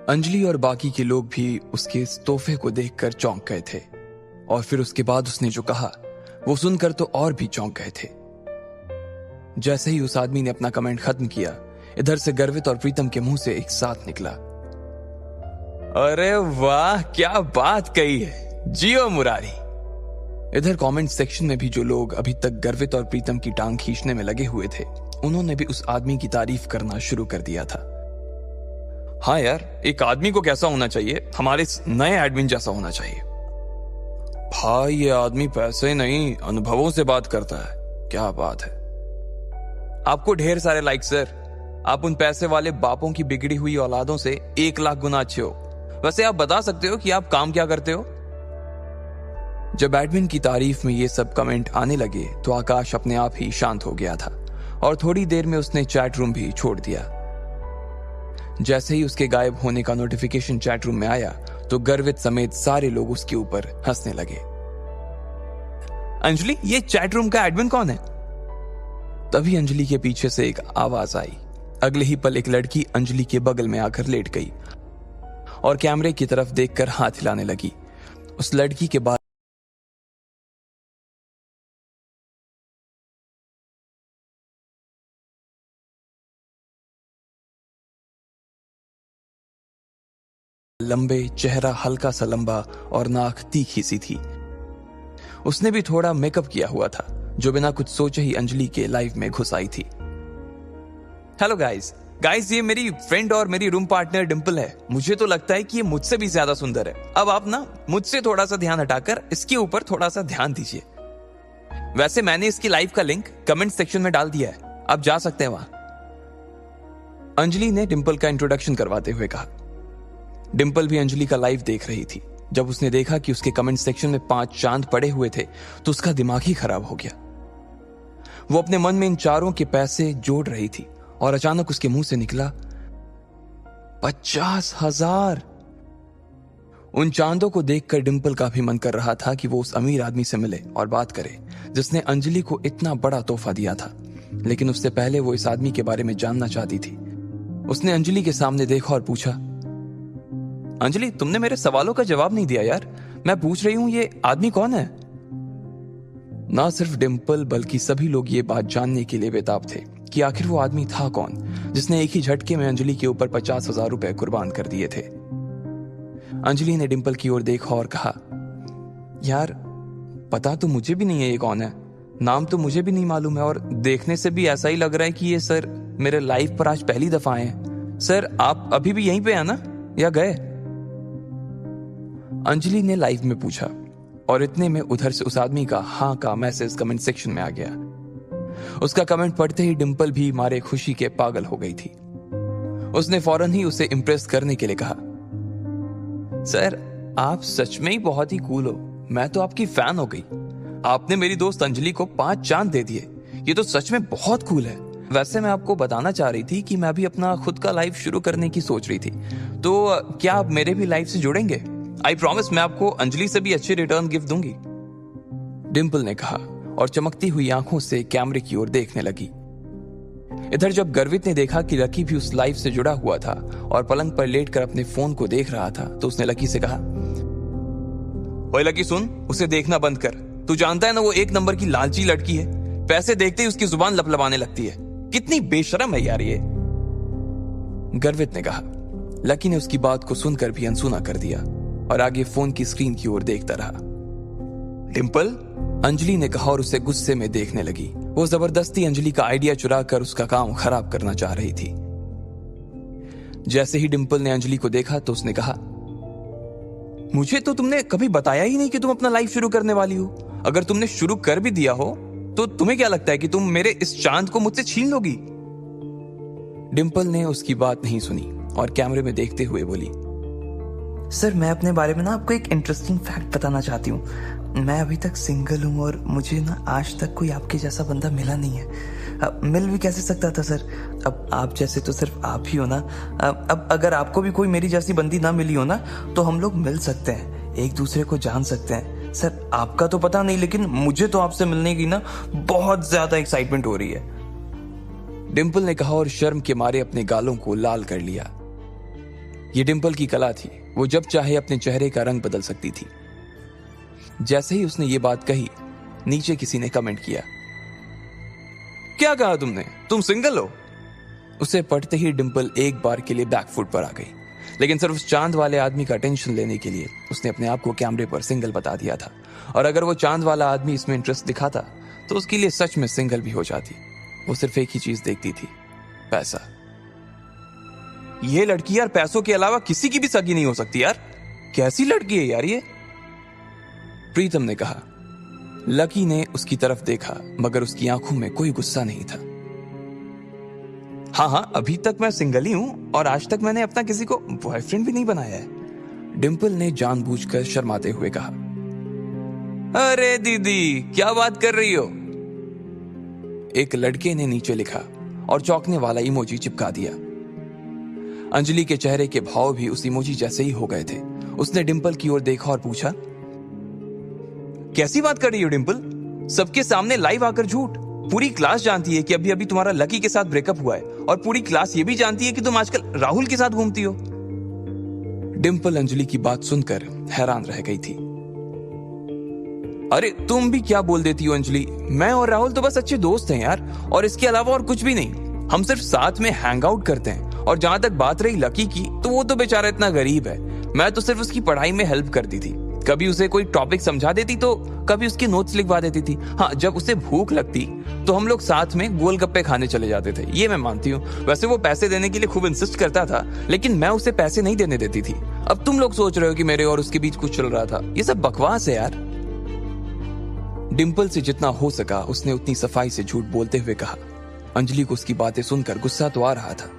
अंजलि और बाकी के लोग भी उसके इस तोहफे को देखकर चौंक गए थे और फिर उसके बाद उसने जो कहा वो सुनकर तो और भी चौंक गए थे। जैसे ही उस आदमी ने अपना कमेंट खत्म किया, इधर से गर्वित और प्रीतम के मुंह से एक साथ निकला, अरे वाह क्या बात कही है, जियो मुरारी। इधर कमेंट सेक्शन में भी जो लोग अभी तक गर्वित और प्रीतम की टांग खींचने में लगे हुए थे, उन्होंने भी उस आदमी की तारीफ करना शुरू कर दिया था। हाँ यार, एक आदमी को कैसा होना चाहिए, हमारे नए एडमिन जैसा होना चाहिए। भाई ये आदमी पैसे नहीं अनुभवों से बात करता है, क्या बात है। आपको ढेर सारे लाइक सर, आप उन पैसे वाले बापों की बिगड़ी हुई औलादों से 1 लाख गुना अच्छे हो। वैसे आप बता सकते हो कि आप काम क्या करते हो? जब एडमिन की तारीफ में ये सब कमेंट आने लगे तो आकाश अपने आप ही शांत हो गया था और थोड़ी देर में उसने चैट रूम भी छोड़ दिया। जैसे ही उसके गायब होने का नोटिफिकेशन चैट रूम में आया तो गर्वित समेत सारे लोग उसके ऊपर हंसने लगे। अंजलि, ये चैट रूम का एडमिन कौन है? तभी अंजलि के पीछे से एक आवाज आई। अगले ही पल एक लड़की अंजलि के बगल में आकर लेट गई और कैमरे की तरफ देखकर हाथ हिलाने लगी। उस लड़की के बाद लंबे, चेहरा हल्का सा लंबा और नाक तीखी सी थी। उसने भी थोड़ा मेकअप किया हुआ था, जो बिना कुछ सोचे ही अंजलि के लाइफ में घुस आई थी। हेलो गाइस, ये मेरी फ्रेंड और मेरी रूम पार्टनर डिंपल है। मुझे तो लगता है कि ये मुझसे भी ज्यादा सुंदर है। अब आप ना मुझसे थोड़ा सा ध्यान हटाकर इसके ऊपर थोड़ा सा ध्यान दीजिए। वैसे मैंने इसकी लाइव का लिंक कमेंट सेक्शन में डाल दिया है, आप जा सकते हैं वहां। अंजलि ने डिंपल का इंट्रोडक्शन करवाते हुए कहा। डिंपल भी अंजलि का लाइव देख रही थी। जब उसने देखा कि उसके कमेंट सेक्शन में 5 चांद पड़े हुए थे तो उसका दिमाग ही खराब हो गया। वो अपने मन में इन चारों के पैसे जोड़ रही थी और अचानक उसके मुंह से निकला 50,000। उन चांदों को देखकर डिंपल का भी मन कर रहा था कि वो उस अमीर आदमी से मिले और बात करे जिसने अंजलि को इतना बड़ा तोहफा दिया था, लेकिन उससे पहले वो इस आदमी के बारे में जानना चाहती थी। उसने अंजलि के सामने देखा और पूछा, अंजलि तुमने मेरे सवालों का जवाब नहीं दिया यार, मैं पूछ रही हूं ये आदमी कौन है? ना सिर्फ डिंपल बल्कि सभी लोग ये बात जानने के लिए बेताब थे कि आखिर वो आदमी था कौन जिसने एक ही झटके में अंजलि के ऊपर 50,000 रुपए कुर्बान कर दिए थे। अंजलि ने डिंपल की ओर देखा और कहा, यार पता तो मुझे भी नहीं है ये कौन है, नाम तो मुझे भी नहीं मालूम है और देखने से भी ऐसा ही लग रहा है कि ये सर मेरे लाइफ पर आज पहली दफा आए हैं। सर आप अभी भी यहीं पे हैं ना या गए? अंजलि ने लाइव में पूछा और इतने में उधर से उस आदमी का हाँ का मैसेज कमेंट सेक्शन में आ गया। उसका कमेंट पढ़ते ही डिंपल भी मारे खुशी के पागल हो गई थी। उसने फौरन ही उसे इंप्रेस करने के लिए कहा, सर आप सच में ही बहुत ही कूल हो, मैं तो आपकी फैन हो गई। आपने मेरी दोस्त अंजलि को 5 चांद दे दिए, ये तो सच में बहुत कूल है। वैसे मैं आपको बताना चाह रही थी कि मैं भी अपना खुद का लाइव शुरू करने की सोच रही थी, तो क्या आप मेरे भी लाइव से जुड़ेंगे? आई प्रॉमिस मैं आपको अंजलि से भी अच्छी रिटर्न गिफ्ट दूंगी, डिंपल ने कहा और चमकती हुई आंखों से कैमरे की ओर देखने लगी। इधर जब गर्वित ने देखा कि लकी भी उस लाइव से जुड़ा हुआ था और पलंग पर लेटकर अपने फोन को देख रहा था तो उसने लकी से कहा, ओए लकी सुन, उसे देखना बंद कर। तू जानता है ना वो 1 नंबर की लालची लड़की है, पैसे देखते ही उसकी जुबान लपलपाने लगती है। कितनी बेशरम है यार ये, गर्वित ने कहा। लकी ने उसकी बात को सुनकर भी अनसुना कर दिया और आगे फोन की स्क्रीन की ओर देखता रहा। डिंपल, अंजलि ने कहा और उसे गुस्से में देखने लगी। वो जबरदस्ती अंजलि का आइडिया चुराकर उसका काम खराब करना चाह रही थी। जैसे ही डिंपल ने अंजलि को देखा तो उसने कहा, मुझे तो तुमने कभी बताया ही नहीं कि तुम अपना लाइफ शुरू करने वाली हो। अगर तुमने शुरू कर भी दिया हो तो तुम्हें क्या लगता है कि तुम मेरे इस चांद को मुझसे छीन लोगी? डिंपल ने उसकी बात नहीं सुनी और कैमरे में देखते हुए बोली, सर मैं अपने बारे में ना आपको एक इंटरेस्टिंग फैक्ट बताना चाहती हूँ। मैं अभी तक सिंगल हूँ और मुझे ना आज तक कोई आपके जैसा बंदा मिला नहीं है। अब मिल भी कैसे सकता था सर, अब आप जैसे तो सिर्फ आप ही हो ना। अब अगर आपको भी कोई मेरी जैसी बंदी ना मिली हो ना तो हम लोग मिल सकते हैं, एक दूसरे को जान सकते हैं। सर आपका तो पता नहीं, लेकिन मुझे तो आपसे मिलने की ना बहुत ज्यादा एक्साइटमेंट हो रही है, डिंपल ने कहा और शर्म के मारे अपने गालों को लाल कर लिया। ये डिंपल की कला थी, वो जब चाहे अपने चेहरे का रंग बदल सकती थी। जैसे ही उसने ये बात कही, नीचे किसी ने कमेंट किया, क्या कहा तुमने, तुम सिंगल हो? उसे पढ़ते ही डिंपल एक बार के लिए बैकफुट पर आ गई, लेकिन सिर्फ उस चांद वाले आदमी का टेंशन लेने के लिए उसने अपने आप को कैमरे पर सिंगल बता दिया था। और अगर वो चांद वाला आदमी इसमें इंटरेस्ट दिखाता तो उसके लिए सच में सिंगल भी हो जाती। वो सिर्फ एक ही चीज देखती थी, पैसा। ये लड़की यार पैसों के अलावा किसी की भी सगी नहीं हो सकती यार, कैसी लड़की है यार ये? प्रीतम ने कहा। लकी ने उसकी तरफ देखा, मगर उसकी आंखों में कोई गुस्सा नहीं था। हाँ, अभी तक मैं सिंगल ही हूं और आज तक मैंने अपना किसी को बॉयफ्रेंड भी नहीं बनाया है, डिंपल ने जानबूझकर शर्माते हुए कहा। अरे दीदी, क्या बात कर रही हो? एक लड़के ने नीचे लिखा और चौंकने वाला इमोजी चिपका दिया। अंजलि के चेहरे के भाव भी उस इमोजी जैसे ही हो गए थे। उसने डिंपल की ओर देखा और पूछा, कैसी बात कर रही हो डिंपल? सबके सामने लाइव आकर झूठ। पूरी क्लास जानती है कि अभी अभी तुम्हारा लकी के साथ ब्रेकअप हुआ है और पूरी क्लास ये भी जानती है कि तुम आजकल राहुल के साथ घूमती हो। डिंपल अंजलि की बात सुनकर हैरान रह गई थी। अरे तुम भी क्या बोल देती हो अंजलि, मैं और राहुल तो बस अच्छे दोस्त हैं यार, और इसके अलावा और कुछ भी नहीं। हम सिर्फ साथ में हैंग आउट करते हैं। और जहां तक बात रही लकी की, तो वो तो बेचारा इतना गरीब है, मैं तो सिर्फ उसकी पढ़ाई में हेल्प करती थी। कभी उसे कोई टॉपिक समझा देती तो कभी उसके नोट्स लिखवा देती थी। हाँ, जब उसे भूख लगती तो हम लोग साथ में गोलगप्पे खाने चले जाते थे, ये मैं मानती हूँ। वैसे वो पैसे देने के लिए खूब इंसिस्ट करता था, लेकिन मैं उसे पैसे नहीं देने देती थी। अब तुम लोग सोच रहे हो कि मेरे और उसके बीच कुछ चल रहा था, ये सब बकवास है यार। डिंपल से जितना हो सका उसने उतनी सफाई से झूठ बोलते हुए कहा। अंजलि को उसकी बातें सुनकर गुस्सा तो आ रहा था।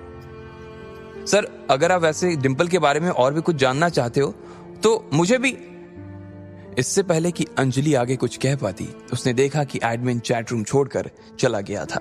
सर, अगर आप वैसे डिंपल के बारे में और भी कुछ जानना चाहते हो तो मुझे भी। इससे पहले कि अंजलि आगे कुछ कह पाती, उसने देखा कि एडमिन चैट रूम छोड़कर चला गया था।